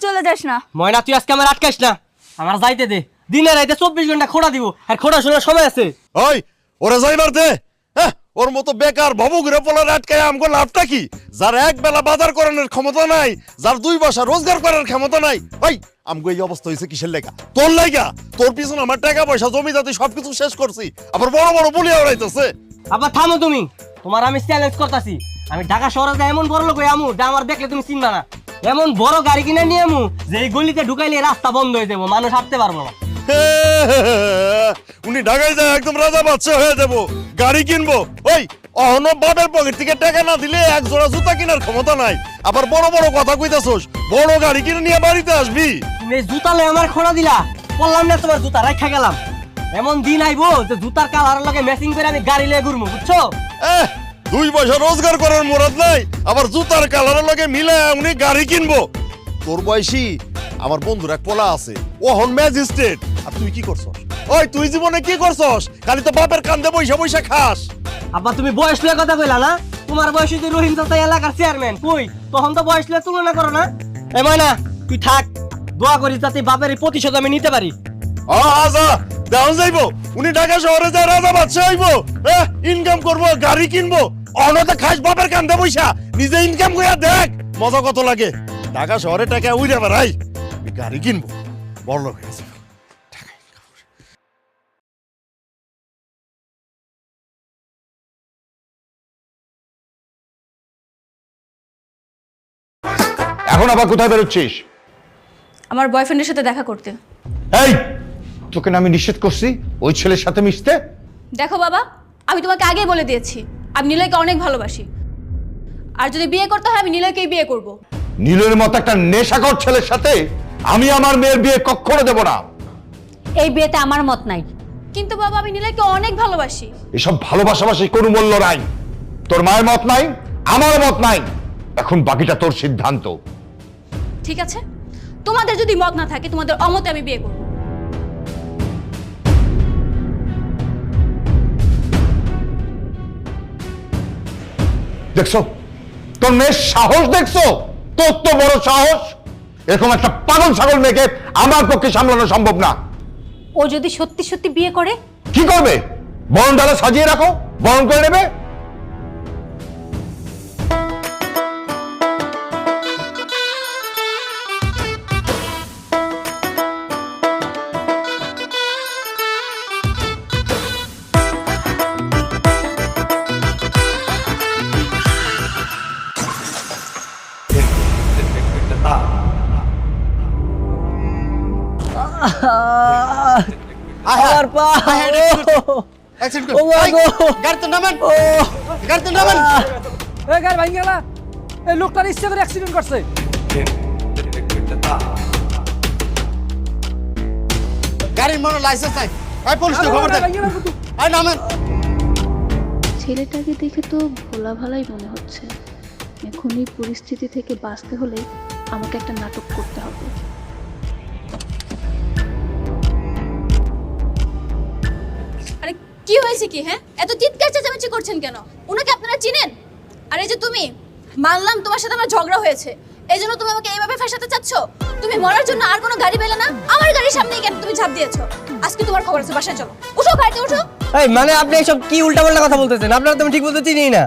চলে যাস না। ময়না তুই আজকে আমার আটকাইস না, আমার যাইতে দে। দিনে রাইতে 24 ঘন্টা খোড়া দিব, আর খোড়া শোনার সময় আছে। ওই ওরে যাইবার দে। হ্যাঁ, ওর মতো বেকার ভবু ঘুরে পোলার আটকায় আমগো লাভটা কি? যার এক বেলা বাজার করানোর ক্ষমতা নাই, যার 2 পয়সা রোজগার করার ক্ষমতা নাই, ওই আমগো এই অবস্থা হয়েছে কিসের লেগা? তোর লাগা। তোর পিছনে আমার টাকা পয়সা জমি জাতি সবকিছু শেষ করছি, আবার বড় বড় বলিয়া উড়াইতেছে। আবার থামো তুমি, তোমার আমি চ্যালেঞ্জ করতেছি। আমি ঢাকা শহরে যাই এমন বড় লোক হই আমু, যা আমার দেখলে তুমি চিনবা না। এমন বড় গাড়ি কিনে নিয়ে আমু যে এই গলিতে ঢুকাইলে রাস্তা বন্ধ হয়ে যাবো, মানুষ হাঁটতে পারবো না। উনি ঢাকায় যায় একদম রাজা বাদশা হয়ে যাবো, গাড়ি কিনবো। ওই অহনো বাপের পকেট থেকে টাকা না দিলে এক জোড়া জুতা কেনার ক্ষমতা নাই, আবার বড় বড় কথা কইতাছস। বড় গাড়ি কিনে নিয়ে বাড়িতে আসবি। তুমি এই জুতা লয়ে আমার খোড়া দিলা, বললাম না তোমার জুতা রাখা গেলাম। এমন দিন আইবো যে জুতার কালারের লগে ম্যাচিং করে আমি গাড়ি লয়ে ঘুরবো, বুঝছো? 2 পয়সা রোজগার করার মুরাদ নাই, আবার জুতার কালারের লগে মিলে উনি গাড়ি কিনবো। তোর বয়সী আমার বন্ধুর এক পোলা আছে, ও হন ম্যাজিস্ট্রেট। আর তুই কি করছস? ওই তুই জীবনে কি করছস? খালি তো বাপের কান্দে বইসা বইসা খাস। আবার তুমি বয়স লয়ে কথা কইলা না? তোমার বয়সে যে রহিম চাচা এলাকার চেয়ারম্যান, কই তখন তো বয়স লয়ে তুলনা করো না। এ ময়না তুই থাক, দোয়া করি যাতে বাপের এই প্রতিশোধ আমি নিতে পারি। আজা দেওয়া যাইবো, উনি ঢাকা শহরে যায় রাজা বাদশা হইবো, ইনকাম করবো, গাড়ি কিনবো। অনতে খাস বাপের কান্দে বইসা, নিজে ইনকাম কইরা দেখ মজা কত লাগে। ঢাকা শহরে টাকা উইরা বেড়াই, আমি গাড়ি কিনবো, বড় লোক হয়ে যাবো। এখন আবার কোথায় বেরোচ্ছিস? আমার বয়ফ্রেন্ডের সাথে দেখা করতে। এই তোকে না আমি নিষেধ করছি ওই ছেলের সাথে মিশতে? দেখো বাবা, আমি তোমাকে আগেই বলে দিয়েছি আমি নিলয়কে অনেক ভালোবাসি, আর যদি বিয়ে করতে হয় আমি নিলয়কেই বিয়ে করব। নীলের মতো একটা নেশাখোর ছেলের সাথে আমি আমার মেয়ের বিয়ে কখনো দেব না। এই বিয়েতে আমার মত নাই। কিন্তু বাবা আমি নিলয়কে অনেক ভালোবাসি। এসব ভালোবাসাবাসি কোনো মূল্য নাই। তোর মায়ের মত নাই, আমার মত নাই, এখন বাকিটা তোর সিদ্ধান্ত। ঠিক আছে, তোমাদের যদি মত না থাকে তোমাদের অমতে আমি বিয়ে করব। দেখছো তোর মেয়ের সাহস? দেখছো তোর তো বড় সাহস? এরকম একটা পাগল ছাগল মেয়েকে আমার পক্ষে সামলানো সম্ভব না। ও যদি সত্যি সত্যি বিয়ে করে? কি করবে? বরণ ডালা সাজিয়ে রাখো, বরণ করে নেবে। আমার পা, ও গো, গাড়িতে নামেন, গাড়িতে নামেন। এই গাড়ি ভাঙে গেল, এই লোকটার ইচ্ছা করে অ্যাক্সিডেন্ট করছে। গাড়ির মনে লাইসেন্স নাই, এই পুলিশকে খবর দেন, এই নামেন। ছেলেটাকে দেখে তো ভোলা ভালাই মনে হচ্ছে। এখন এই পরিস্থিতি থেকে বাঁচতে হলে আমাকে একটা নাটক করতে হবে। আরে কি হয়েছে কি? হ্যাঁ, এত চিৎকার চেঁচামেচি করছেন কেন? উনাকে আপনারা চিনেন? আর এই যে তুমি, মানলাম তোমার সাথে আমার ঝগড়া হয়েছে, এই জন্য তুমি আমাকে এইভাবে ফাঁসাতে চাচ্ছ? তুমি মরার জন্য আর কোনো গাড়ি পেলে না, আমার গাড়ির সামনেই কেন তুমি ঝাঁপ দিয়েছো? আজকে তোমার খবর আছে, বাসায় চলো। উঠো, গাড়িতে উঠো। এই মানে আপনি এসব কি উল্টাপাল্টা কথা বলতেছেন? আপনারা তো আমি ঠিক বলতে চিনি না।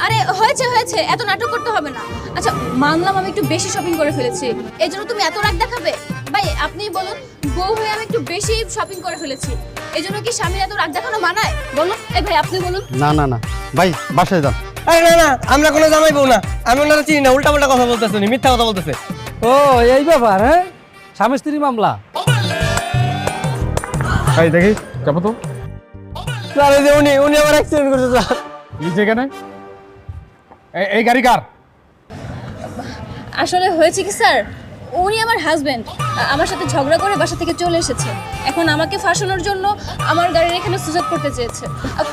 আরে হয়েছে হয়েছে, এত নাটক করতে হবে না। আচ্ছা মানলাম আমি একটু বেশি শপিং করে ফেলেছি, এই জন্য তুমি এত রাগ দেখাবে? ভাই আপনিই বলুন, বউ হয়ে আমি একটু বেশি শপিং করে ফেলেছি, এই জন্য কি স্বামীর এত রাগ দেখানো মানায়? বলুন, এই ভাই আপনি বলুন। না না না ভাই, বাসায় যান। আরে না না, আমরা কোনো জামাই বউ না, আমি ওনারা চিনি না, উল্টাপাল্টা কথা বলতেছে, মিথ্যা কথা বলতেছে। ও এই ব্যাপার, হ্যাঁ, স্বামী স্ত্রী মামলা। ভাই দেখি যাবো তো। স্যার এই যে উনি আমার অ্যাক্সিডেন্ট করেছে স্যার। এই যেখানে এই গাড়ি কার? আসলে হয়েছে কি স্যার, উনি আমার হাজবেন্ড, আমার সাথে ঝগড়া করে বাসা থেকে চলে এসেছে, এখন আমাকে ফাঁসানোর জন্য আমার গাড়ির এখানে সুসাইড করতে চেয়েছে।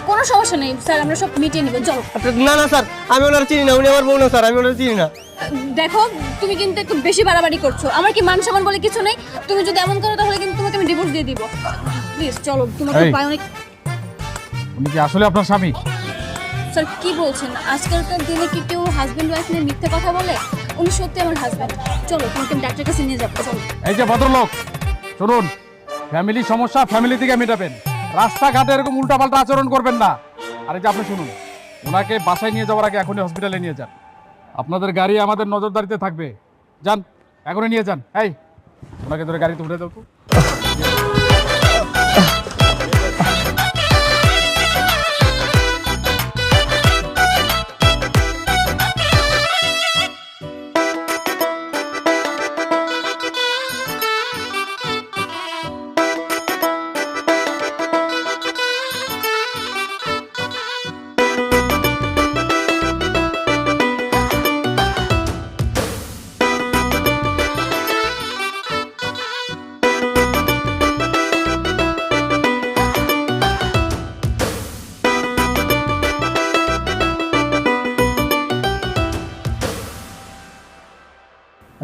কোনো সমস্যা নেই স্যার, আমরা সব মিটিয়ে নিব, চলো। না না স্যার, আমি ওনারা চিনি না, উনি আমার বউ না স্যার, আমি ওনারা চিনি না। দেখো তুমি কিন্তু একটু বেশি বাড়াবাড়ি করছো, আমার কি মান সম্মান বলে কিছু নেই? তুমি যদি এমন করো তাহলে কিন্তু তোমাকে আমি ডিভোর্স দিয়ে দিব। প্লিজ চলো, তোমাকে পায় অনেক। উনি কি আসলে আপনার স্বামী? স্যার কি বলছেন? আজকালকার দিনে কি কেউ হাজবেন্ড ওয়াইফ নিয়ে মিথ্যে কথা বলে? উনি সত্যি আমার হাজবেন্ড। চলো তোমাকে আমি ডাক্তারের কাছে নিয়ে যাবো, চলো। এই যে ভদ্রলোক, শুনুন, ফ্যামিলি সমস্যা ফ্যামিলি থেকে মেটাবেন, রাস্তাঘাটে এরকম উল্টাপাল্টা আচরণ করবেন না। আর এই যে আপনি শুনুন, ওনাকে বাসায় নিয়ে যাওয়ার আগে এখনই হসপিটালে নিয়ে যান। আপনাদের গাড়ি আমাদের নজরদারিতে থাকবে। যান, এখনই নিয়ে যান। এই, ওনাকে ধরে গাড়িতে উঠে দাও তো।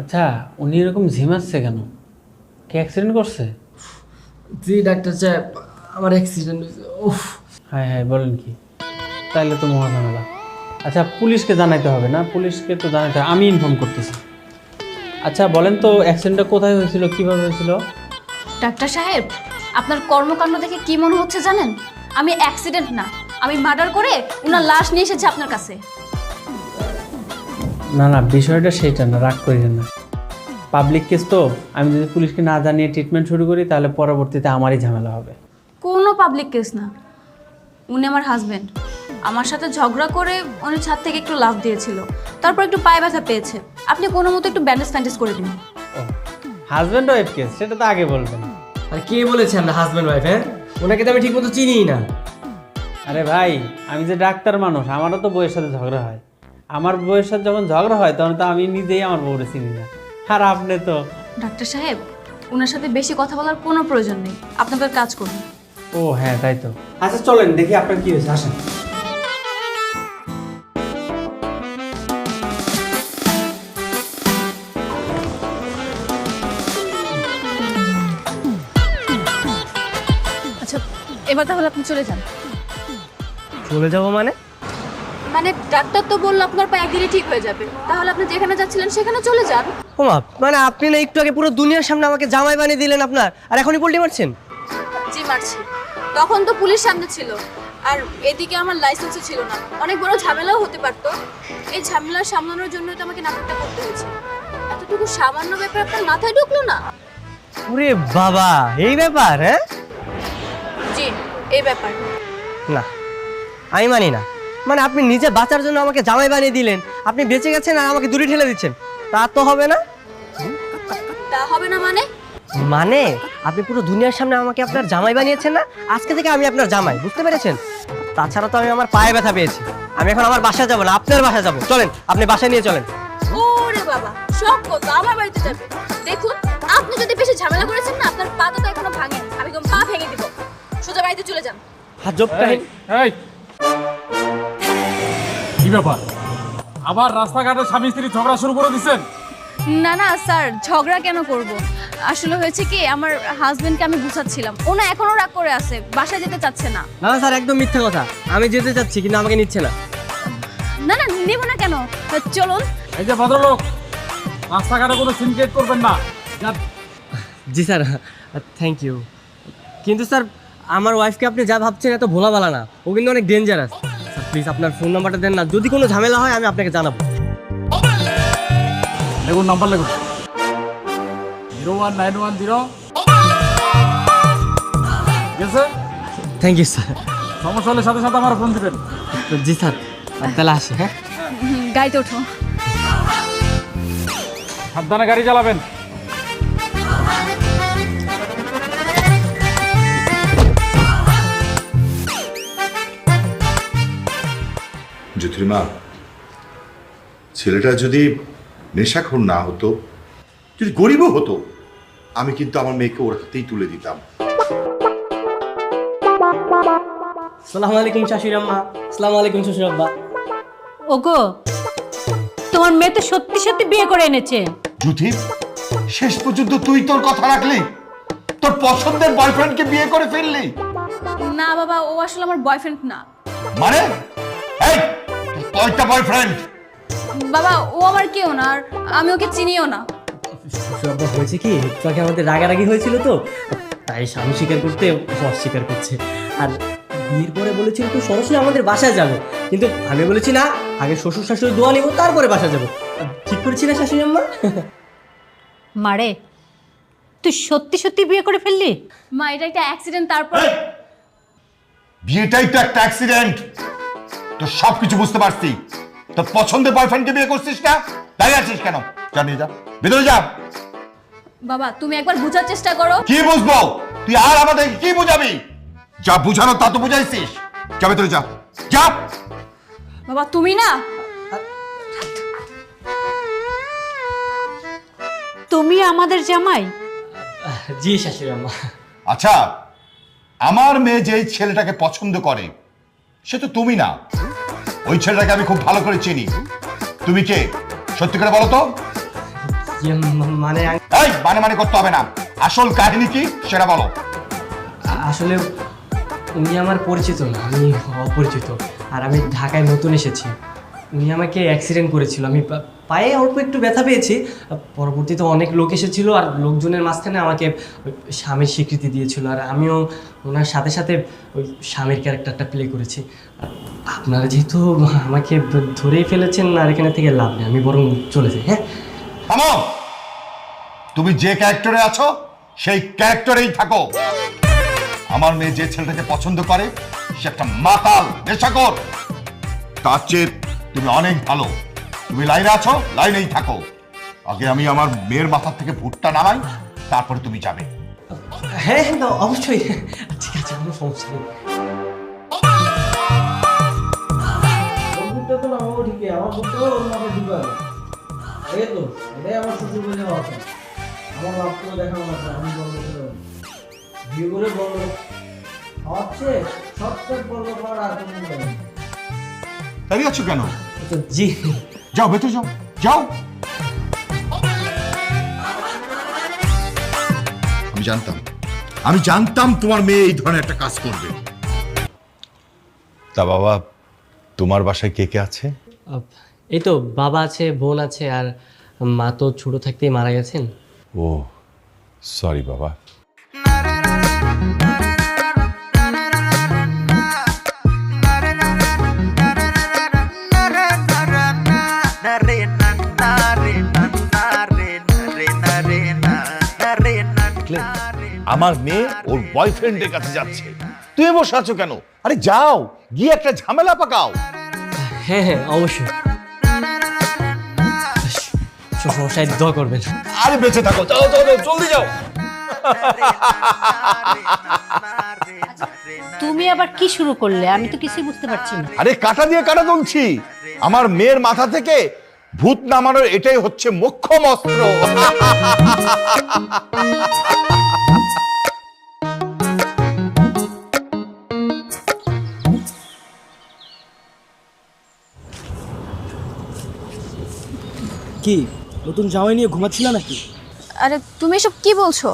আচ্ছা, উনি এরকম ঝিমাচ্ছে কেন? কি অ্যাক্সিডেন্ট করছে? জি ডাক্তার সাহেব, আমার অ্যাক্সিডেন্ট হয়েছে। উফ, হ্যাঁ হ্যাঁ, বলেন কি? তাইলে তো মহা ঝামেলা। আচ্ছা, পুলিশকে জানাইতে হবে না? পুলিশকে তো জানাইতে হবে, আমি ইনফর্ম করতেছি। আচ্ছা বলেন তো, অ্যাক্সিডেন্টটা কোথায় হয়েছিল, কিভাবে হয়েছিল? ডাক্তার সাহেব, আপনার কর্মকাণ্ড দেখে কি মনে হচ্ছে জানেন? আমি অ্যাক্সিডেন্ট না, আমি মার্ডার করে ওনার লাশ নিয়ে এসেছি আপনার কাছে। না না, বিষয়টা সেইটা না, রাগ করিলেন না। পাবলিক কেস তো, আমি যদি পুলিশকে না জানিয়ে ট্রিটমেন্ট শুরু করি তাহলে পরবর্তীতে আমারই ঝামেলা হবে। কোনো পাবলিক কেস না, উনি আমার হাজবেন্ড। আমার সাথে ঝগড়া করে উনি ছাদ থেকে একটু লাফ দিয়েছিল, তারপর একটু পায়ে ব্যথা পেয়েছে। আপনি কোনো মতো একটু ব্যান্ডেজ ফ্যান্ডেজ করে দিন। ও, হাজব্যান্ড ওয়াইফ কেস, সেটা তো আগে বলবেন। আর কে বলেছে আমরা হাজব্যান্ড ওয়াইফ? হ্যাঁ, ওনাকে তো আমি ঠিক মতো চিনিই না। আরে ভাই, আমি যে ডাক্তার মানুষ, আমারও তো বউয়ের সাথে ঝগড়া হয়। আমার বউয়ের সাথে যখন ঝগড়া হয় তখন তো আমি নিজেই আমার বউরে চিনি না। আর আপনি তো। ডাক্তার সাহেব, ওনার সাথে বেশি কথা বলার কোনো প্রয়োজন নেই, আপনাদের কাজ করুন। ও হ্যাঁ, তাই তো। আচ্ছা চলেন দেখি আপনার কি হয়েছে, আসেন। আচ্ছা, এবার তাহলে আপনি চলে যান। চলে যাবো মানে? মানে ডাক্তার তো বললো আপনার পা একদিনে ঠিক হয়ে যাবে, তাহলে আপনি যেখানে যাচ্ছিলেন সেখানে চলে যান। ওমা, মানে আপনি না একটু আগে পুরো দুনিয়ার সামনে আমাকে জামাই বানিয়ে দিলেন আপনার, আর এখনই পল্টি মারছেন? জি মারছি, তখন তো পুলিশ সামনে ছিল, আর এদিকে আমার লাইসেন্সও ছিল না, অনেক বড় ঝামেলাও হতে পারতো। এই ঝামেলা সামলানোর জন্য তো আমাকে নাটকটা করতে হয়েছে। এতটুকু সামান্য ব্যাপার আপনার মাথায় ঢুকলো না? ওরে বাবা, এই ব্যাপার? হ্যাঁ, জি এই ব্যাপার। না, আমি মানি না। মানে আপনি নিজে বাঁচার জন্য আমাকে জামাই বানিয়ে দিলেন, আপনি বেঁচে গেছেন আর আমাকে দূরে ঠেলে দিচ্ছেন, তা তো হবে না। তা হবে না মানে? মানে আপনি পুরো দুনিয়ার সামনে আমাকে আপনার জামাই বানিয়েছেন না, আজকে থেকে আমি আপনার জামাই, বুঝতে পেরেছেন? তাছাড়া তো আমি আমার পায়ে ব্যথা পেয়েছি, আমি এখন আমার বাসায় যাব না, আপনার বাসায় যাব। চলেন, আপনি বাসায় নিয়ে চলেন। ওরে বাবা, সব কথা আমার বাড়িতে যাবে। দেখুন, আপনি যদি বেশি ঝামেলা করেছেন না, আপনার পা তো এখনো ভাঙেনি, আমি একদম পা ভেঙে দিব। সোজা বাড়িতে চলে যান। হাজবটাহীন। এই, কি ব্যাপার? আবার রাস্তাঘাটে স্বামী স্ত্রী ঝগড়া শুরু করে দিচ্ছেন? না না স্যার, ঝগড়া কেন করব? আসলে হয়েছে কি, আমার হাজবেন্ডকে আমি বুঝাচ্ছিলাম, ওনা এখনো রাগ করে আছে, বাসায় যেতে চাচ্ছে না। না স্যার, একদম মিথ্যে কথা, আমি যেতে চাচ্ছি কিন্তু আমাকে নিচ্ছে না। না না, নেব না কেন, চলুন। এই যে ভদ্রলোক, রাস্তাঘাটে কোনো সিনক্রেট করবেন না। যান। জি স্যার, থ্যাংক ইউ। কিন্তু স্যার, আমার ওয়াইফকে আপনি যা ভাবছেন এত ভোলা ভালা না, ও কিন্তু অনেক ডেঞ্জারাস। স্যার প্লিজ আপনার ফোন নাম্বারটা দেন না, যদি কোনো ঝামেলা হয় আমি আপনাকে জানাবো। Lagoon, number lagoon, 01910। ঠিক আছে, থ্যাংক ইউ স্যার। সমস্যা হলে সাথে সাথে আমার ফোন দিবেন। জি স্যার, তাহলে আসি। হ্যাঁ, গাড়িতে ওঠো। সাবধানে গাড়ি চালাবেন। জ্যোতির্মা, ছেলেটা যদি নেশাখোর না হতো, যদি গরিবও হতো, আমি কিন্তু আমার মেয়েকে ওর হাতেই তুলে দিতাম। আসসালামু আলাইকুম শাশুড়ি আম্মা। আসসালামু আলাইকুম শ্বশুর আব্বা। ওগো, তোমার মেয়ে তো সত্যি সত্যি বিয়ে করে এনেছে। জ্যোতি, শেষ পর্যন্ত তুই তোর কথা রাখলি, তোর পছন্দের বয়ফ্রেন্ডকে বিয়ে করে ফেললি। না বাবা, ও আসলে আমার বয়ফ্রেন্ড না। মানে এই, তোর কয়টা বয়ফ্রেন্ড? বাবা ও আমার কেউ না, আর আমি ওকে চিনিও না। শ্বশুরাব্বা হয়েছে কি, একটু আগে আমাদের রাগারাগি হয়েছিল তো, তাই স্বামী স্বীকার করতে অস্বীকার করছে। আর বিয়ের পরে বলেছিল তুই সরাসরি আমাদের বাসায় যাবে, কিন্তু আমি বলেছি না, আগে শ্বশুর শাশুড়ি দোয়া নিব তারপরে বাসা যাবো। ঠিক করেছি না শাশুড়ি আম্মা? মারে, তুই সত্যি সত্যি বিয়ে করে ফেললি? মা এটা একটা অ্যাক্সিডেন্ট, তারপর বিয়েটাই তো একটা অ্যাক্সিডেন্ট। তো সবকিছু বুঝতে পারছি। তোর পছন্দের বয়ফ্রেন্ডকে বিয়ে করছিস না, দাঁড়িয়ে আছিস কেন? জানি যা, ভিতরে যা। বাবা তুমি একবার বোঝার চেষ্টা করো। কি বুঝবো? তুই আর আমাদের কি বুঝাবি? যা বুঝানো তা তো বুঝাইছিস। যা ভিতরে যা, যা। বাবা তুমি না, তুমি আমাদের জামাই? জি শাশুড়ি আম্মা। আচ্ছা, আমার মেয়ে যে ছেলেটাকে পছন্দ করে সে তো তুমি না। ওই ছেলেটাকে আমি খুব ভালো করে চিনি। তুমি কে সত্যি করে বলো তো? মানে এই মানে করতে হবে না, আসল কাহিনী কি সেটা বলো। আসলে উনি আমার পরিচিত না, আমি অপরিচিত। আর আমি ঢাকায় নতুন এসেছি। উনি আমাকে অ্যাক্সিডেন্ট করেছিল, আমি পায়ে অল্প একটু ব্যথা পেয়েছি। পরবর্তীতে অনেক লোক এসেছিল, আর লোকজনের মাঝখানে আমাকে স্বামীর স্বীকৃতি দিয়েছিল, আর আমিও ওনার সাথে সাথে ওই স্বামীর ক্যারেক্টারটা প্লে করেছি। আপনারা যেহেতু আমাকে ধরেই ফেলেছেন, আর এখানে থেকে লাভ নেই, আমি বরং চলে যাই। হ্যাঁ থামো, তুমি যে ক্যারেক্টারে আছো সেই ক্যারেক্টারেই থাকো। আমার মেয়ে যে ছেলেটাকে পছন্দ করে সে একটা মাতাল নেশাখোর। তার চেয়ে তুমি অনেক ভালো। তুমি লাইনে আছো, লাইনেই থাকো। আগে আমি আমার মেয়ের মাথার থেকে ভুট্টা নামাই, তারপরে তুমি যাবে। হ্যাঁ হ্যাঁ অবশ্যই, ঠিক আছে, কোনো সমস্যা নেই। দাঁড়িয়ে আছো কেন? জি যাও, ভেতরে যাও, যাও। আমি জানতাম তোমার মেয়ে এই ধরনের একটা কাজ করবে। তা বাবা, তোমার বাসায় কে কে আছে? এই তো বাবা আছে, বোন আছে, আর মা তো ছোট থাকতেই মারা গেছেন। ও সরি বাবা। আমার মেয়ে ওর বয়ফ্রেন্ডের কাছে যাচ্ছে, তুমি বসে আছো কেন? আরে যাও, গিয়ে একটা ঝামেলা পাকাও। হ্যাঁ হ্যাঁ অবশ্যই, শ্বশুরমশাই দোয়া করবেন। আরে বেঁচে থাকো, যাও যাও যাও, জলদি যাও। তুমি আবার কি শুরু করলে? আমি তো কিছুই বুঝতে পারছি না। আরে কাটা দিয়ে কাটা তুলছি। আমার মেয়ের মাথা থেকে ভূত নামানোর এটাই হচ্ছে মোক্ষম অস্ত্র। কি নতুন জামাই নিয়ে ঘুমাচ্ছিল নাকি? আরে তুমি এসব কি বলছো?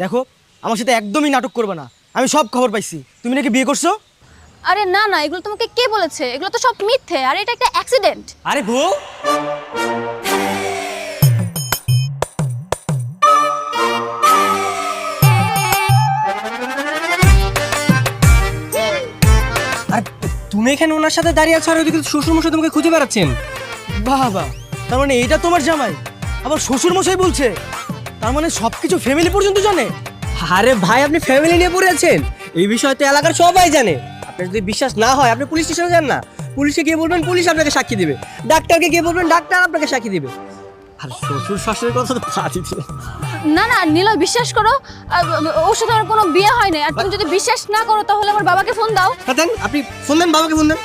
দেখো, আমার সাথে একদমই নাটক করবে না। আমি সব খবর পাইছি, তুমি নাকি বিয়ে করছো। আরে না না, এগুলো তোমাকে কে বলেছে? এগুলো তো সব মিথ্যে, আর এটা একটা অ্যাক্সিডেন্ট। আরে বউ, আর তুমি এখানে ওনার সাথে দাঁড়িয়ে আছো, আর ওইদিকে শ্বশুরমশাই তোমাকে খুঁজে বেড়াচ্ছেন। বাবা, তার মানে এইটা তোমার জামাই? আবার শ্বশুর মশাই বলছে, তার মানে সবকিছু ফ্যামিলি পর্যন্ত জানে? আরে ভাই, আপনি ফ্যামিলি নিয়ে পড়ে আছেন, এই বিষয় তো এলাকার সবাই জানে। আপনার যদি বিশ্বাস না হয় আপনি পুলিশ স্টেশনে যান না, পুলিশে গিয়ে বলবেন, পুলিশ আপনাকে সাক্ষী দিবে। ডাক্তারকে গিয়ে বলবেন, ডাক্তার আপনাকে সাক্ষী দিবে। আর শ্বশুর শাশুড়ির কথা তো বাদই দিল। না না নিলয়, বিশ্বাস করো, ওর সাথে আমার কোনো বিয়ে হয় না। আর তুমি যদি বিশ্বাস না করো তাহলে আমার বাবাকে ফোন দাও। দেন, আপনি ফোন দেন, বাবাকে ফোন দেন।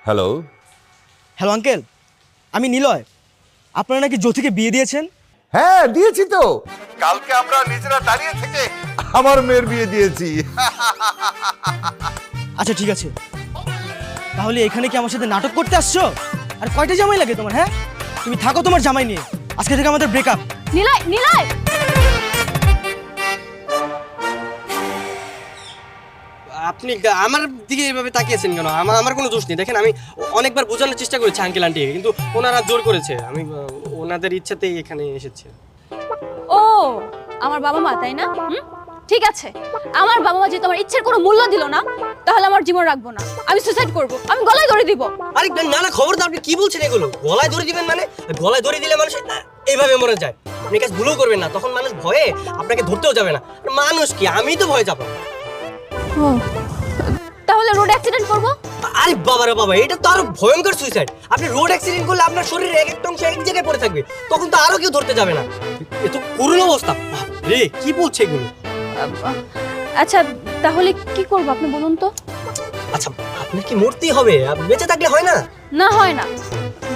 হ্যালো হ্যালো আঙ্কেল, আমি নিলয়। আপনারা নাকি জ্যোতিকে বিয়ে দিয়েছেন? হ্যাঁ দিয়েছি তো, কালকে আমরা নিজেরা দাঁড়িয়ে থেকে আমার মেয়ের বিয়ে দিয়েছি। আচ্ছা ঠিক আছে, তাহলে এখানে কি আমার সাথে নাটক করতে আসছো? আর কয়টা জামাই লাগে তোমার? হ্যাঁ, তুমি থাকো তোমার জামাই নিয়ে, আজকে থেকে আমাদের ব্রেকআপ। নিলয় নিলয়, আপনি আমার দিকে এইভাবে তাকিয়েছেন কেন? আমার কোনো দোষ নেই। দেখেন আমি অনেকবার বোঝানোর চেষ্টা করেছি আঙ্কেল আন্টি, কিন্তু ওনারা জোর করেছে। আমি ওনাদের ইচ্ছাতেই এখানে এসেছি। ও আমার বাবা মা, তাই না? ঠিক আছে, আমার বাবা মা যদি আমার ইচ্ছের কোনো মূল্য দিল না, তাহলে আমার জীবন রাখবো না, আমি সুসাইড করব, আমি গলায় দড়ি দিব। আরে না না, খবরদার, আপনি কি বলছেন এগুলো? গলায় দড়ি দিবেন মানে? গলায় দড়ি দিলে মানুষ এইভাবে মরে যায়। আপনি কাজ ভুলও করবেন না, তখন মানুষ ভয়ে আপনাকে ধরতেও যাবে না। আর মানুষ কি, আমি তো ভয় যাবো। ও তাহলে রোড অ্যাক্সিডেন্ট করব? আরে বাবা রে বাবা, এটা তো আরো ভয়ঙ্কর সুইসাইড। আপনি রোড অ্যাক্সিডেন্ট করলে আপনার শরীরে এক একটা অংশ এক জায়গায় পড়ে থাকবে, তখন তো আরো কেউ ধরতে যাবে না। এ তো করুণ অবস্থা। রে কি বলছে এগুলো? আচ্ছা তাহলে কি করব আপনি বলুন তো? আচ্ছা আপনার কি মরতেই হবে? বেঁচে থাকলে হয় না? না হয় না,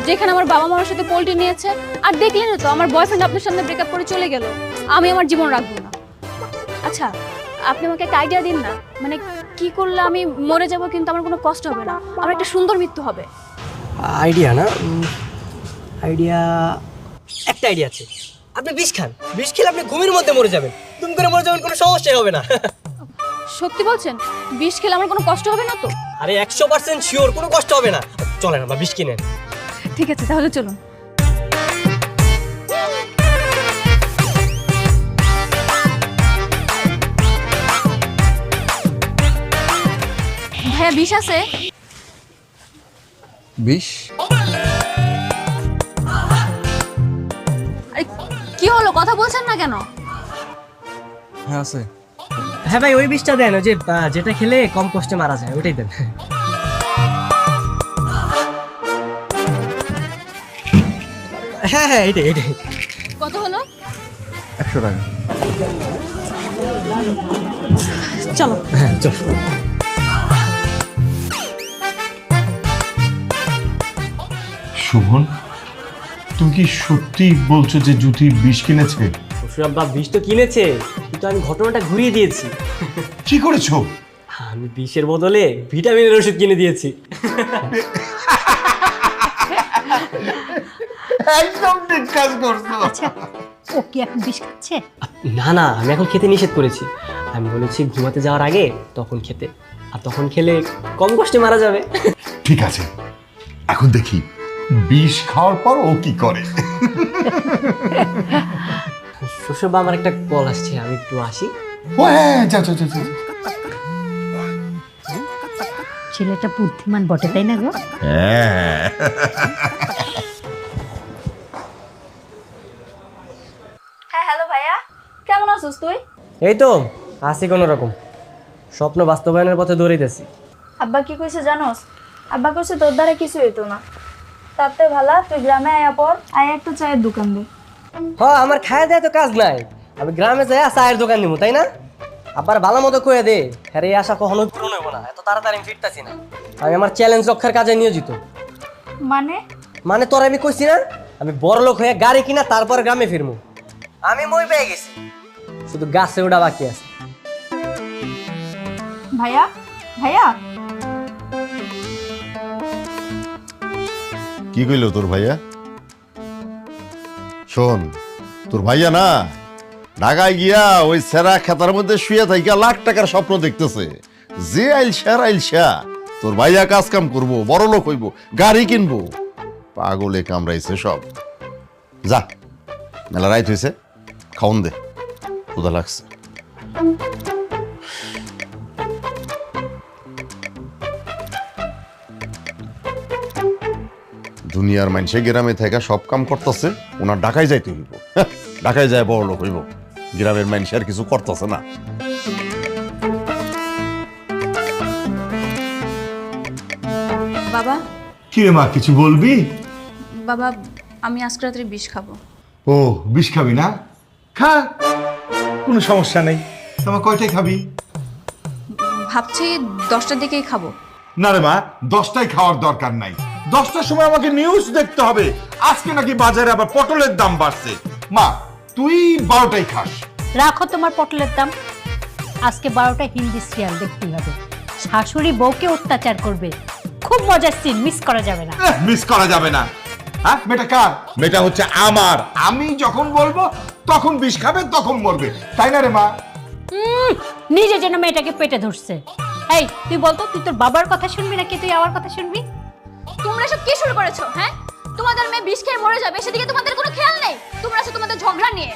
যেখানে আমার বাবা মার সাথে পোল্টি নিয়েছে, আর দেখলেন তো আমার বয়ফ্রেন্ড আপনার সামনে ব্রেকআপ করে চলে গেল, আমি আমার জীবন রাখবো না। আচ্ছা আপনি আমাকে একটা আইডিয়া দিন না, মানে কি করলে আমি মরে যাব কিন্তু আমার কোনো কষ্ট হবে না, আমার একটা সুন্দর মৃত্যু হবে। আইডিয়া না, আইডিয়া, একটা আইডিয়া আছে। আপনি বিষ খান, বিষ খেলে আপনি ঘুমের মধ্যে মরে যাবেন, তুমি করে মরে যাবেন, কোনো সমস্যাই হবে না। সত্যি বলছেন? বিষ খেলে আমার কোনো কষ্ট হবে না তো? আরে 100% শিওর, কোনো কষ্ট হবে না। চলেন আমরা বিষ কিনেন। ঠিক আছে তাহলে চলুন। ভাইয়া বিষ আছে? বিষ? আরে কি হলো, কথা বলছেন না কেন? হ্যাঁ আছে। হ্যাঁ ভাই, ওই বিষটা দেন, ওই যে যেটা খেলে কম কষ্টে মারা যায়, ওইটাই দেন। হ্যাঁ হ্যাঁ, এটাই এটাই। কত হলো? 100 টাকা। চলো। হ্যাঁ চল। শোভন, তুমি কি সত্যি বলছো যে জ্যোতি বিষ কিনেছে? শ্বশুরাব্বা বিষ তো কিনেছে, কিন্তু আমি ঘটনাটা ঘুরিয়ে দিয়েছি। কি করেছো? আমি বিষের বদলে ভিটামিনের ওষুধ কিনে দিয়েছি। একদম ঠিক কাজ করছো। ও কি এখন বিষ খাচ্ছে? না না, আমি এখন খেতে নিষেধ করেছি। আমি বলেছি ঘুমাতে যাওয়ার আগে তখন খেতে, আর তখন খেলে কম কষ্টে মারা যাবে। ঠিক আছে, এখন দেখি বিষ খাওয়ার পর ও কি করে। শ্বশুরবা আমার একটা কল আসছে, আমি একটু আসি। ও হ্যাঁ, যাও যাও যাও যাও। ছেলেটা বুদ্ধিমান বটে, তাই না গো? হ্যাঁ। হ্যাঁ হ্যালো ভাইয়া, কেমন আছিস তুই? এই তো আসি কোনো রকম, স্বপ্ন বাস্তবায়নের পথে দৌড়াইতেছি। আব্বা কি কইছে জানোস? আব্বা কইছে তোর দ্বারা কিছু হইতো না, তাতে ভালা তুই গ্রামে আয়া পর, আয়া একটা চায়ের দোকান দে। হ্যাঁ, আমার খায় দেয় তো কাজ নাই, আমি গ্রামে যাই চায়ের দোকান দিব, তাই না? আবার ভালো মতো কয়ে দে, হ্যাঁ এই আশা কখনো পূরণ হইব না, এত তাড়াতাড়ি আমি ফিরতাছি না। আমি আমার চ্যালেঞ্জ রক্ষার কাজে নিয়োজিত। মানে তোর আমি কইছি না, আমি বড় লোক হয়ে গাড়ি কিনা তারপর গ্রামে ফিরবো। আমি মই পেয়ে গেছি, শুধু গাছে ওঠা বাকি আছে। ভাইয়া, ভাইয়া কি কইলো তোর ভাইয়া? শোন, তোর ভাইয়া না ঢাকায় গিয়া ওই সেরা খেতার মধ্যে শুয়ে থাইকা লাখ টাকার স্বপ্ন দেখতেছে, যে আইলসা তোর ভাইয়া কাজ কাম করবো, বড় লোক হইব, গাড়ি কিনবো। পাগলে কামড়াইছে সব। যা, মেলা রাইত হয়েছে, খাওন দে, ক্ষুধা লাগছে। দুনিয়ার মানুষে গ্রামে থেকে সব কাম করতেছে, ওনার ঢাকায় যাইতে হইব। ঢাকায় যায় বড় লোক হইব, গ্রামের মানুষ আর কিছু করতেছে না। বাবা। কি রে মা, কিছু বলবি? বাবা আমি আজকে রাত্রে বিষ খাবো। ও বিষ খাবি না? খা, কোনো সমস্যা নেই। তোমার কয়টায় খাবি? ভাবছি 10টার দিকেই খাবো। না রে মা, 10টায় খাওয়ার দরকার নাই। 10টার সময় আমাকে নিউজ দেখতে হবে, আজকে নাকি বাজারে আবার পটলের দাম বাড়ছে। মা তুই 12টায় খাস। রাখো তোমার পটলের দাম, আজকে 12টা হিন্দি সিরিয়াল দেখতেই হবে। শাশুড়ি বউকে অত্যাচার করবে, খুব মজার সিন, মিস করা যাবে না। মিস করা যাবে না। হ্যাঁ, মেয়েটা কার? মেয়েটা হচ্ছে আমার। আমি যখন বলবো তখন বিষ খাবে, তখন মরবে, তাই না রে মা? নিজে যেন মেয়েটাকে পেটে ধরছে। এই তুই বলতো তুই তোর বাবার কথা শুনবি নাকি তুই আমার কথা শুনবি? তোমরা সব কি শুরু করেছো হ্যাঁ? তোমাদের মেয়ে বিষ খেয়ে মরে যাবে সেদিকে তোমাদের কোনো খেয়াল নেই। তোমরা আছো তোমাদের ঝগড়া নিয়ে।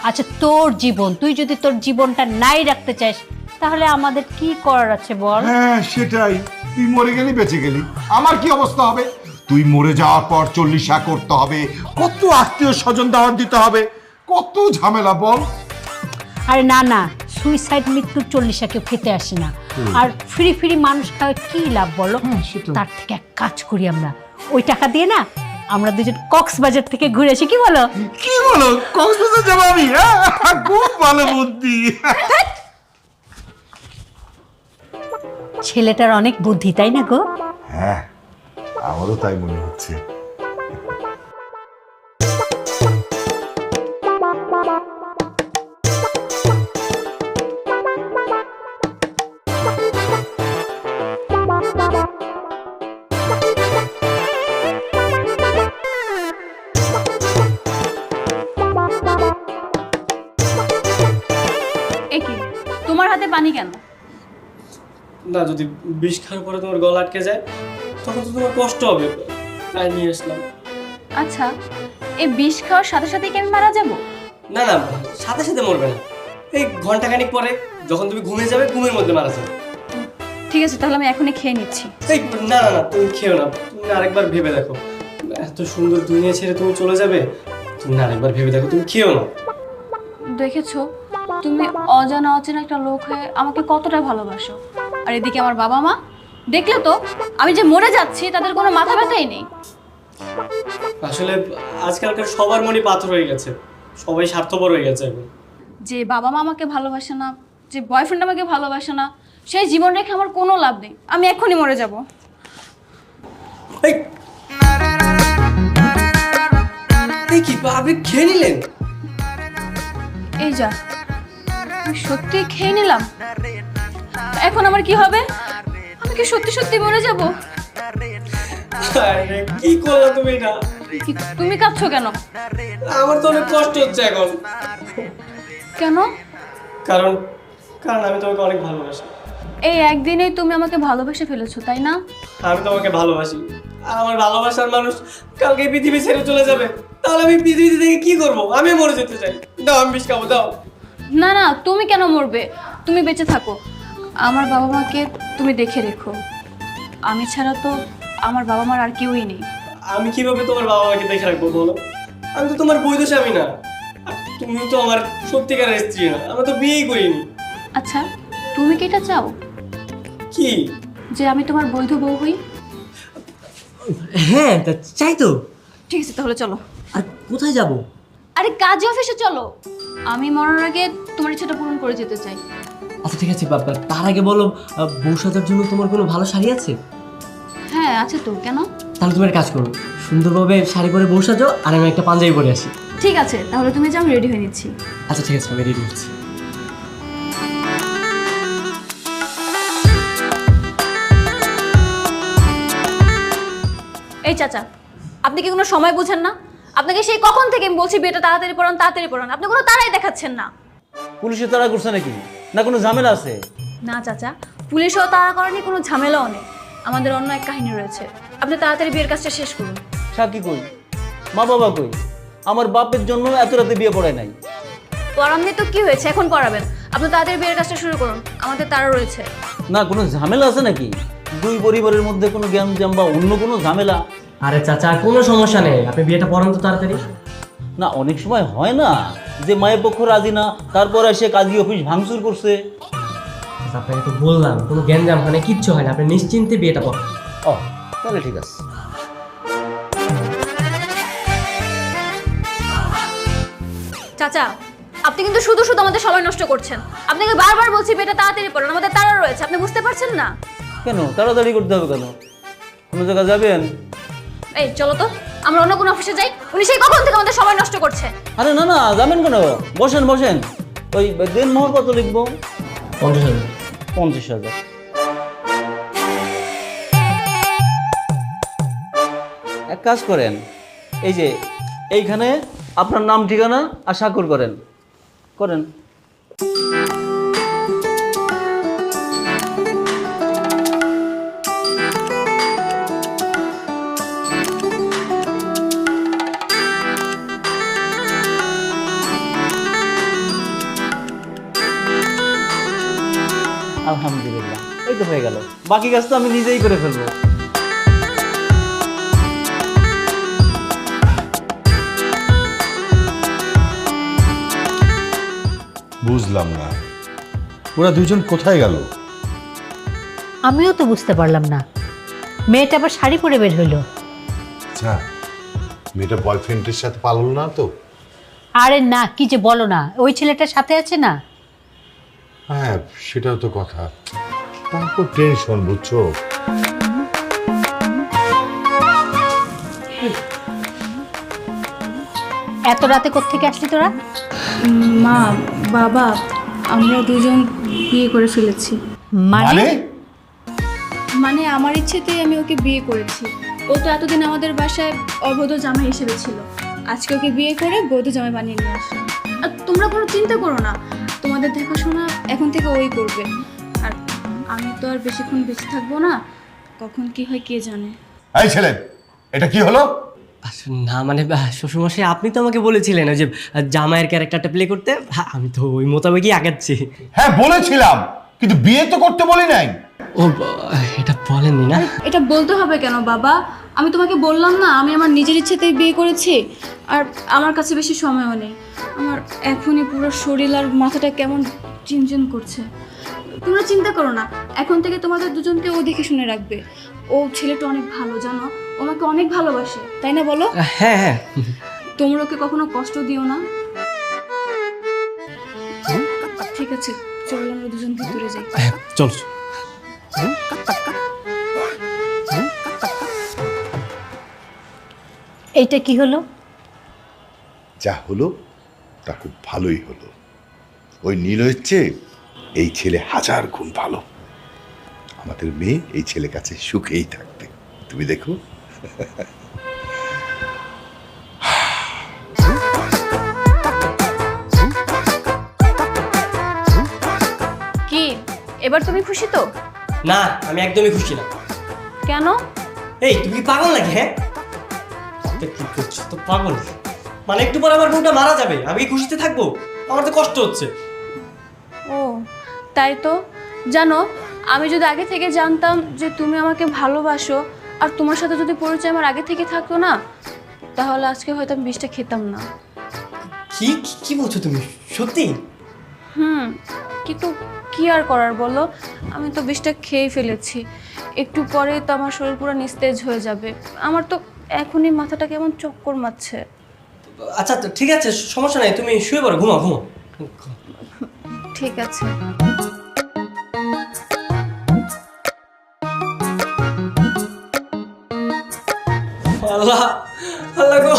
আচ্ছা তোর জীবন, তুই যদি তোর জীবনটা নাই রাখতে চাস তাহলে আমাদের কি করার আছে বল? হ্যাঁ সেটাই, তুই মরে গেলি বেঁচে গেলি, আমার কি অবস্থা হবে? তুই মরে যাওয়ার পর 40 করতে হবে, কত আত্মীয় স্বজন দাওয়াত দিতে হবে, কত ঝামেলা বল। আরে না না, সুইসাইড মৃত্যুর 40 কেউ খেতে আসে না। আর ফ্রি ফ্রি মানুষ খাওয়া কি লাভ বলো? তার থেকে এক কাজ করি আমরা, ওই টাকা দিয়ে না আমরা দুজন কক্সবাজার থেকে ঘুরে আসি, কি বলো? কি বলো, কক্সবাজার যাবো আমি? হ্যাঁ খুব ভালো বুদ্ধি। ছেলেটার অনেক বুদ্ধি, তাই না গো? হ্যাঁ আমারও তাই মনে হচ্ছে। একি তোমার হাতে পানি কেন? না, যদি বিষ খাওয়ার পরে তোমার গলা আটকে যায় তখন তো তোমার কষ্ট হবে, তাই নিয়ে আসলাম। আচ্ছা, এই বিষ খাওয়ার সাথে সাথে কি আমি মারা যাব? না না, সাথে সাথে মরবে না, এই ঘন্টাখানিক পরে যখন তুমি ঘুমিয়ে যাবে ঘুমের মধ্যে মারা যাবে। ঠিক আছে, তাহলে আমি এখনই খেয়ে নিচ্ছি। এই না না না, তুমি খেও না, তুমি আরেকবার ভেবে দেখো, এত সুন্দর দুনিয়া ছেড়ে তুমি চলে যাবে, তুমি আরেকবার ভেবে দেখো, তুমি খেও না। দেখেছো, তুমি অজানা অচেনা একটা লোক হয়ে আমাকে কতটা ভালোবাসো, আর এদিকে আমার বাবা মা দেখলে তো আমি যে মরে যাচ্ছি তাদের কোনো মাথা ব্যথাই নেই। আসলে আজকালকার সবার মনে পাথর হয়ে গেছে, সবাই স্বার্থপর হয়ে গেছে এখন। যে বাবা মা আমাকে ভালোবাসে না, যে বয়ফ্রেন্ড আমাকে ভালোবাসে না, সেই জীবন রেখে আমার কোনো লাভ নেই, আমি এক্ষুনি মরে যাব। এই কি আপনি খেয়ে নিলেন? এই যা, আমি সত্যি খেয়ে নিলাম, এখন আমার কি হবে? আমি কি সত্যি সত্যি মরে যাব? আরে কি করলা তুমি এটা? তুমি কাঁদছো কেন? আমার তো অনেক কষ্ট হচ্ছে এখন। কেন? কারণ আমি তোমাকে অনেক ভালোবাসি। এই একদিনেই তুমি আমাকে ভালোবেসে ফেলেছো, তাই না? আমি তোমাকে ভালোবাসি, আর আমার ভালোবাসার মানুষ কালকে এই পৃথিবী ছেড়ে চলে যাবে, তাহলে আমি পৃথিবী থেকে কি করব? আমি মরে যেতে চাই, দাও আমি বিষ খাবো, দাও। না না, তুমি কেন মরবে? তুমি বেঁচে থাকো, আমার বাবা মাকে তুমি দেখে রেখো, আমি ছাড়া তো আমার বাবা মার আর কেউই নেই। আমি কিভাবে তোমার বাবা মাকে দেখে রাখবো বলো? আমি তো তোমার বৈধ স্বামী না, আর তুমিও তো আমার সত্যিকারের স্ত্রী না, আমরা তো বিয়েই করিনি। আচ্ছা, তুমি কি এটা চাও কি? যে আমি তোমার বৈধ বউ হই? হ্যাঁ চাই তো। ঠিক আছে, তাহলে চলো। আর কোথায় যাব? আরে কাজে অফিসে চলো, আমি মরার আগে তোমার ইচ্ছাটা পূরণ করে যেতে চাই। আচ্ছা ঠিক আছে বাবা, তার আগে বলো বউ সাজার জন্য তোমার কোনো ভালো শাড়ি আছে? হ্যাঁ আছে তো, কেন? তাহলে তুমি একটা কাজ করো, সুন্দরভাবে শাড়ি পরে বউ সাজো, আর আমি একটা পাঞ্জাবি পরে আসি। ঠিক আছে, তাহলে তুমি যাও, আমি রেডি হয়ে নিচ্ছি। আচ্ছা ঠিক আছে, আমি রেডি হচ্ছি। এই চাচা, আপনি কি কোনো সময় বুঝেন না? আপনাকে সেই কখন থেকে আমি বলছি বিয়েটা তাড়াতাড়ি পড়ান, তাড়াতাড়ি পড়ান, আপনি কোনো তাড়াই দেখাচ্ছেন না। পুলিশে তাড়া করছে নাকি, না কোনো ঝামেলা আছে? না চাচা, পুলিশও তাড়া করেনি, কোনো ঝামেলাও নেই, আমাদের অন্য এক কাহিনী রয়েছে। আপনি তাড়াতাড়ি বিয়ের কাজটা শেষ করুন। সাক্ষী কই, মা বাবা কই? আমার বাপের জন্য এত রাতে বিয়ে পড়ায় নাই। পড়াননি তো কি হয়েছে, এখন পড়াবেন। আপনি তাড়াতাড়ি বিয়ের কাজটা শুরু করুন, আমাদের তাড়া রয়েছে। না কোনো ঝামেলা আছে নাকি? দুই পরিবারের মধ্যে কোনো জ্ঞানজাম বা অন্য কোনো ঝামেলা? আরে চাচা কোনো সমস্যা নেই, আপনি বিয়েটা পড়ান তো তাড়াতাড়ি। না অনেক সময় হয় না যে মায়ের পক্ষ রাজি না, তারপর এসে কাজী অফিস ভাঙচুর করছে। আপনাকে তো বললাম কোনো জ্ঞানজাম হয় না, কিচ্ছু হয় না, আপনি নিশ্চিন্তে বিয়েটা পড়ান। ও তাহলে ঠিক আছে। চাচা, আপনি কিন্তু শুধু শুধু আমাদের সময় নষ্ট করছেন। আপনাকে বারবার বলছি বিয়েটা তাড়াতাড়ি পড়ান, আমাদের তাড়া রয়েছে, আপনি বুঝতে পারছেন না? কেন তাড়াতাড়ি করতে হবে কেন? কোনো জায়গায় যাবেন? এই চলো তো, আমরা অন্য কোনো অফিসে যাই, উনি সেই কখন থেকে আমাদের সময় নষ্ট করছে। আরে না না যাবেন কেন, বসেন বসেন। ওই দেন মোহর কত লিখবো? 50,000। 50,000। এক কাজ করেন, এই যে এইখানে আপনার নাম ঠিকানা আর স্বাক্ষর করেন। করেন। আলহামদুলিল্লাহ, এই তো হয়ে গেল। বাকি কাজ তো আমি নিজেই করে ফেলবো। বুঝলাম না, ওরা দুজন কোথায় গেল? আমিও তো বুঝতে পারলাম না, মেয়েটা আবার শাড়ি পরে বের হইলো। আচ্ছা, মেয়েটা বয়ফ্রেন্ডের সাথে পালন না তো? আরে না, কি যে বলো না, ওই ছেলেটার সাথে আছে না। হ্যাঁ, সেটাও তো কথা। তারপর টেনশন, বুঝছো? এত রাতে কোত্থেকে আসলি তোরা? মা, বাবা, আমরা দুজন বিয়ে করে ফেলেছি। মানে মানে আমার ইচ্ছেতেই আমি ওকে বিয়ে করেছি। ও তো এতদিন আমাদের বাসায় অবৈধ জামাই হিসেবে ছিল, আজকে ওকে বিয়ে করে বৈধ জামাই বানিয়ে নিয়ে আসলাম। আর তোমরা কোনো চিন্তা করো না, তোমাদের দেখাশোনা এখন থেকে ওই করবে। আর আমি তো আর বেশিক্ষণ বেঁচে থাকবো না, কখন কি হয় কে জানে। এই ছেলে, এটা কি হলো? না মানে শ্বশুরমশাই, আপনি তো আমাকে বলেছিলেন ওই যে জামাইয়ের ক্যারেক্টারটা প্লে করতে, আমি তো ওই মোতাবেকই আগাচ্ছি। হ্যাঁ বলেছিলাম, কিন্তু বিয়ে তো করতে বলি নাই। ও, এটা বলেননি না? এটা বলতে হবে কেন বাবা? আমি তোমাকে বললাম না আমি আমার নিজের ইচ্ছেতেই বিয়ে করেছি। আর আমার কাছে বেশি সময়ও নেই, আমার এখনই পুরো শরীর আর মাথাটা কেমন চিনচিন করছে। তোমরা চিন্তা করো না, এখন থেকে তোমাদের দুজনকে ও দেখে শুনে রাখবে। ও ছেলেটা অনেক ভালো, জানো, ও আমাকে অনেক ভালোবাসে, তাই না বলো? হ্যাঁ হ্যাঁ। তোমরা ওকে কখনো কষ্ট দিও না। ঠিক আছে, চলো আমরা দুজন ভিতরে যাই। চল। এইটা কি হলো? যা হলো তা খুব ভালোই হলো। ওই নীলয়ের চেয়ে এই ছেলে 1000 গুণ ভালো। আমাদের মেয়ে এই ছেলে কাছে সুখেই থাকবে, তুমি দেখো। কি এবার তুমি খুশি তো? না, আমি একদমই খুশি না। কেন? এই তুমি পাগল নাকি? হ্যাঁ, কি করছো তো? পাগল মানে একটু পর আমার বউটা মারা যাবে, আমি কি খুশিতে থাকবো? আমার তো কষ্ট হচ্ছে। ও তাই তো। জানো, আমি যদি আগে থেকে জানতাম যে তুমি আমাকে ভালোবাসো আর তোমার সাথে যদি পরিচয় আমার আগে থেকে থাকতো না, তাহলে আজকে হয়তো আমি বিষটা খেতাম না। কি কি বলছো তুমি? সত্যি? কিন্তু কি আর করার বলো, আমি তো বিষটা খেয়ে ফেলেছি। একটু পরে তো আমার শরীর পুরো নিস্তেজ হয়ে যাবে। আমার তো এখনই মাথাটা কেমন চক্কর মারছে। আচ্ছা ঠিক আছে, সমস্যা নাই, তুমি শুয়ে পড়ো, ঘুমাও ঘুমাও। ঠিক আছে। আল্লাহ, আল্লাহ গো,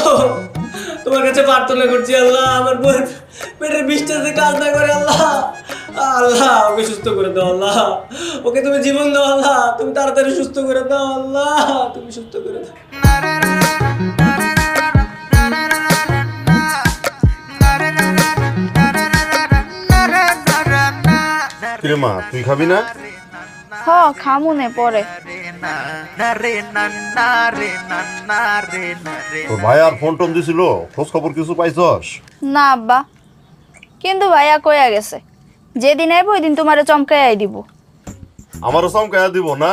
তোমার কাছে প্রার্থনা করছি আল্লাহ, আমার বোন পেটের বিষটা যে কাজ না করে আল্লাহ, আল্লাহ ওকে সুস্থ করে দাও আল্লাহ, ওকে তুমি জীবন দাও আল্লাহ, তুমি তাড়াতাড়ি সুস্থ করে দাও আল্লাহ, তুমি সুস্থ করে দাও। কিরে মা, তুই খাবি না? হ, খামুনে পরে। তোর ভাই আর ফোন টোন দিছিল, খোঁজ খবর কিছু পাইছস? না আব্বা, কিন্তু ভাইয়া কইয়া গেছে যেদিন আইব ওই দিন তোমারে চমকাই দিব। আমারও চমকাইয়া দিব না?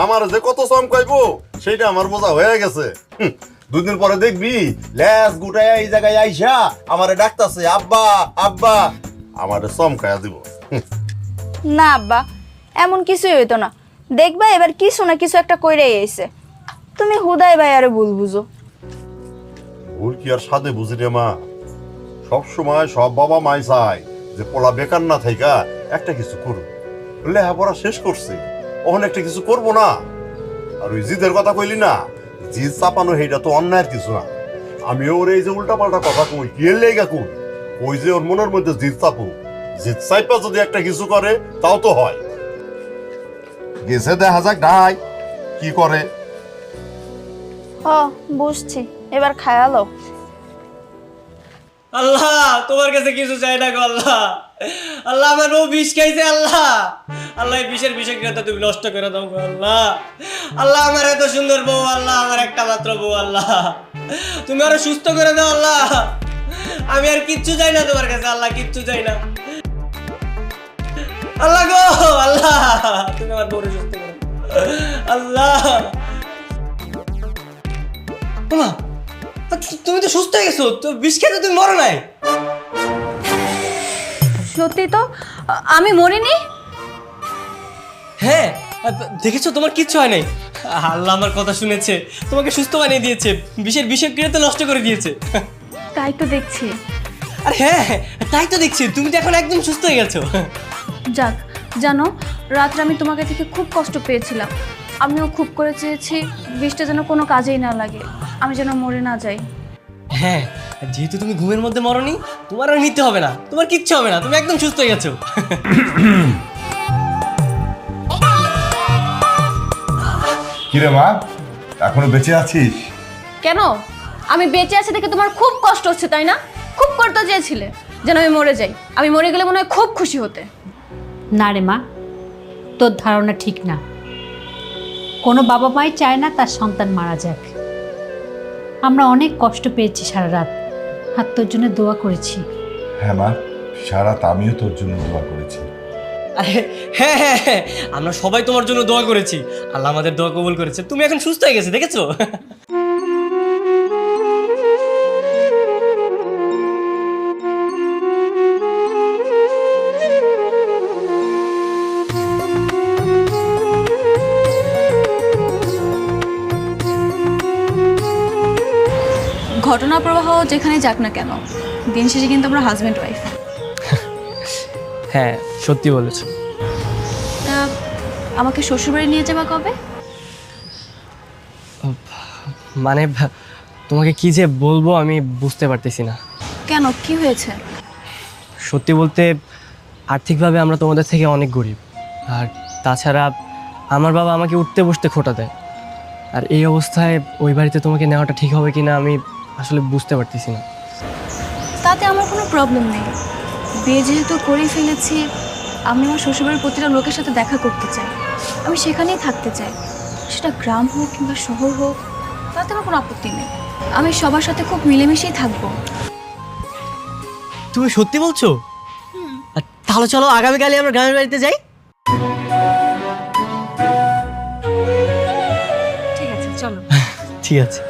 আমার যে কত চমকাইবো সেইটা আমার বোঝা হয়ে গেছে। 2 দিন পরে দেখবি লেজ গুটায় এই জায়গায় আইসা আমারে ডাকতাছে আব্বা আব্বা, আমারে চমকাইয়া দিব। না আব্বা, এমন কিছুই হইতো না। দেখবা এবার কিছু না কিছু একটা কইরাই আইছে। তুমি হুদাই ভাইয়ারে ভুল বুঝো। ভুল কি আর সাথে বুঝি রে মা? সব সময় সব বাবা মাই চায় যে পোলা বেকার না থাইকা একটা কিছু করুক। লেখাপড়া শেষ করছে, ওখানে একটা কিছু করবো না? আর ওই জিদের কথা কইলি না, জিদ চাপানো সেইটা তো অন্যায়ের কিছু না। আমিও ওর এই যে উল্টা পাল্টা কথা কই, কি এর লেগা কই? ওই যে ওর মনের মধ্যে জিদ চাপু, জিদ চাইপা যদি একটা কিছু করে তাও তো হয়। গেছে দেখা যাক ঢাই কি করে। হ, বুঝছি, এবার খায়ালো। আল্লাহ তোমার কাছে কিছু চাই না গো আল্লাহ, আল্লাহ আমার বউ বিষ খাইছে আল্লাহ, আল্লাহ এই বিষের বিষক্রিয়াটা তুমি নষ্ট করে দাও গো আল্লাহ, আল্লাহ আমার এত সুন্দর বউ আল্লাহ, আমার একটা মাত্র বউ আল্লাহ, তুমি আরো সুস্থ করে দাও আল্লাহ, আমি আর কিচ্ছু চাই না তোমার কাছে আল্লাহ, কিচ্ছু চাই না। আল্লাহ গো আল্লাহ, তুমি আমার বউরে সুস্থ করো আল্লাহ। ওমা, তুমি তো সুস্থ হয়ে গেছো, তো বিষ খেতে তুমি মরো নাই। সত্যি তো আমি মরিনি। হ্যাঁ, দেখেছো তোমার কিচ্ছু হয় নাই। আল্লাহ আমার কথা শুনেছে, তোমাকে সুস্থ বানিয়ে দিয়েছে, বিষের ক্রিয়া তো নষ্ট করে দিয়েছে। তাই তো দেখছি। আর হ্যাঁ, তাই তো দেখছি, তুমি তো এখন একদম সুস্থ হয়ে গেছো। যাক, জানো রাত্রে আমি তোমাকে থেকে খুব কষ্ট পেয়েছিলাম। আমিও খুব করে চেয়েছি বিষটা যেন কোনো কাজেই না লাগে, আমি যেন মরে না যাই। হ্যাঁ, যেহেতু তুমি ঘুমের মধ্যে মরনি, তোমার আর নিতে হবে না, তোমার কিচ্ছু হবে না, তুমি একদম সুস্থ হয়ে গেছো। কিরে মা, এখনো বেঁচে আছিস? কেন? আমি বেঁচে আছি দেখে তোমার খুব কষ্ট হচ্ছে তাই না? খুব করতে চেয়েছিলে যেন আমি মরে যাই। আমি মরে গেলে মনে হয় খুব খুশি হতে। না রে মা, তোর ধারণা ঠিক না। কোনো বাবা মাই চায় না তার সন্তান মারা যাক। আমরা অনেক কষ্ট পেয়েছি সারা রাত, আর তোর জন্য দোয়া করেছি। হ্যাঁ মা, সারা রাত আমিও তোর জন্য দোয়া করেছি। আরে হ্যাঁ হ্যাঁ হ্যাঁ, আমরা সবাই তোমার জন্য দোয়া করেছি, আল্লাহ আমাদের দোয়া কবুল করেছে, তুমি এখন সুস্থ হয়ে গেছে, দেখেছো? ঘটনা প্রবাহ যেখানে যাক না কেন, দিন শেষে কিন্তু আমরা হাজব্যান্ড ওয়াইফ। হ্যাঁ, সত্যি বলেছো। আমাকে শ্বশুরবাড়ি নিয়ে যাবা কবে? মানে তোমাকে কি যে বলবো আমি বুঝতে পারতেছি না। কেন, কি হয়েছে? সত্যি বলতে আর্থিকভাবে আমরা তোমাদের থেকে অনেক গরিব, আর তাছাড়া আমার বাবা আমাকে উঠতে বসতে খোটা দেয়। আর এই অবস্থায় ওই বাড়িতে তোমাকে নেওয়াটা ঠিক হবে কিনা আমি আসলে বুঝতে পারতেছি না। তাতে আমার কোনো প্রবলেম নেই। বিয়ে যেহেতু করেই ফেলেছি, আমি আমার শ্বশুরবাড়ির প্রতিটা লোকের সাথে দেখা করতে চাই, আমি সেখানেই থাকতে চাই। সেটা গ্রাম হোক কিংবা শহর হোক, তাতে আমার কোনো আপত্তি নেই। আমি সবার সাথে খুব মিলেমিশেই থাকবো। তুমি সত্যি বলছো? তাহলে চলো আগামীকালই আমরা গ্রামের বাড়িতে যাই। ঠিক আছে, চলো। ঠিক আছে।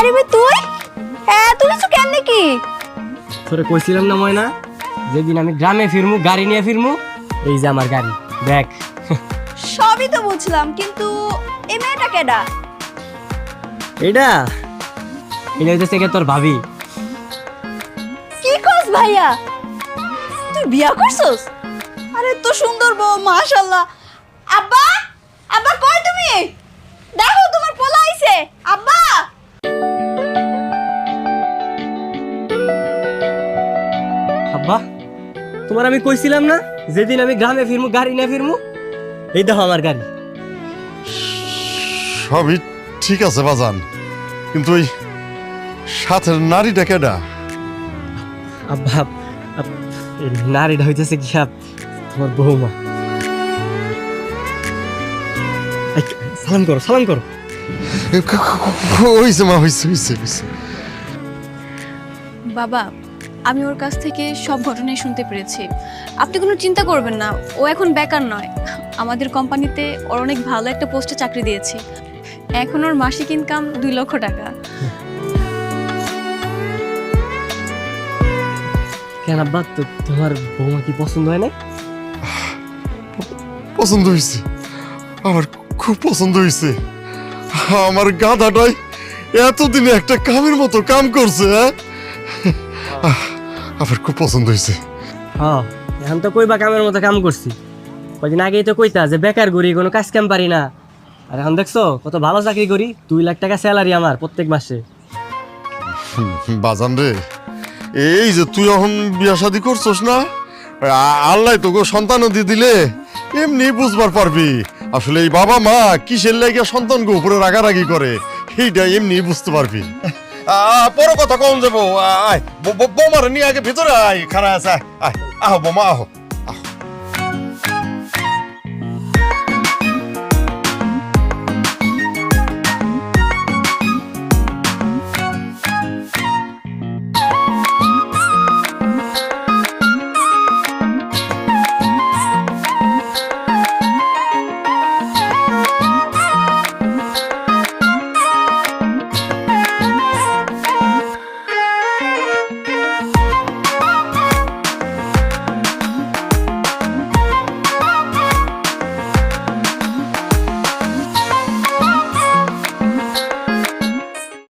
আরে ভাই তুই এত কিছু কেন নাকি? তোরে কইছিলাম না ময়না, যেদিন আমি গ্রামে ফিরমু গাড়ি নিয়ে ফিরমু, এই যে আমার গাড়ি, দেখ। সবই তো বুঝলাম, কিন্তু এই মেয়েটা কেডা? এটা হইতেছে কি তোর ভাবি। কি কস ভাইয়া, তুই বিয়া করছস? আরে তো সুন্দর বউ, মাশাআল্লাহ। আব্বা, আব্বা কই তুমি? দেখো তোমার পোলা আইছে। আব্বা, আব্বা, তোমার আমি কইছিলাম না যেদিন আমি গ্রামে ফিরমু গাড়ি নিয়ে ফিরমু, এই দেখো আমার গাড়ি। সবই ঠিক আছে বাজান, কিন্তু ওই সাথের নারীটা কেডা? আব্বা, এই নারীটা হইতেছে কি তোমার বৌমা। এই, সালাম করো, সালাম করো। হইছে মা, হইছে হইছে হইছে। বাবা, আমি ওর কাছ থেকে সব ঘটনাই শুনতে পেরেছি। আপনি কোনো চিন্তা করবেন না, ও এখন বেকার নয়। আমাদের কোম্পানিতে ওর অনেক ভালো একটা পোস্টে চাকরি দিয়েছি। এখন ওর মাসিক ইনকাম 2 লক্ষ টাকা। কেন আব্বা, তোমার বৌমা কি পছন্দ হয় না? পছন্দ হয়েছে, আমার খুব পছন্দ হয়েছে। আমার গাধাটাই এতদিনে একটা কামের মতো কাম করছে। হ্যাঁ, আমার খুব পছন্দ হয়েছে। হ্যাঁ, এখন তো কইবা কামের মতো কাম করছি। কদিন আগেই তো কইতা যে বেকার করি, কোনো কাজ কাম পারি না। আর এখন দেখছো কত ভালো চাকরি করি, 2 লাখ টাকা স্যালারি আমার প্রত্যেক মাসে। বাজান রে, এই যে তুই এখন বিয়া শাদি করছস না, আল্লাহ তোকে সন্তানও দিয়ে দিলে এমনি বুঝবার পারবি আসলে এই বাবা মা কিসের লাগে সন্তানকে উপরে রাগারাগি করে, এইটা এমনি বুঝতে পারবি। পরে কথা কম যাবো, আয় বৌমার নিয়ে আগে ভিতরে আয়, খারাপ আছে, আয় আহ বোমা আহ।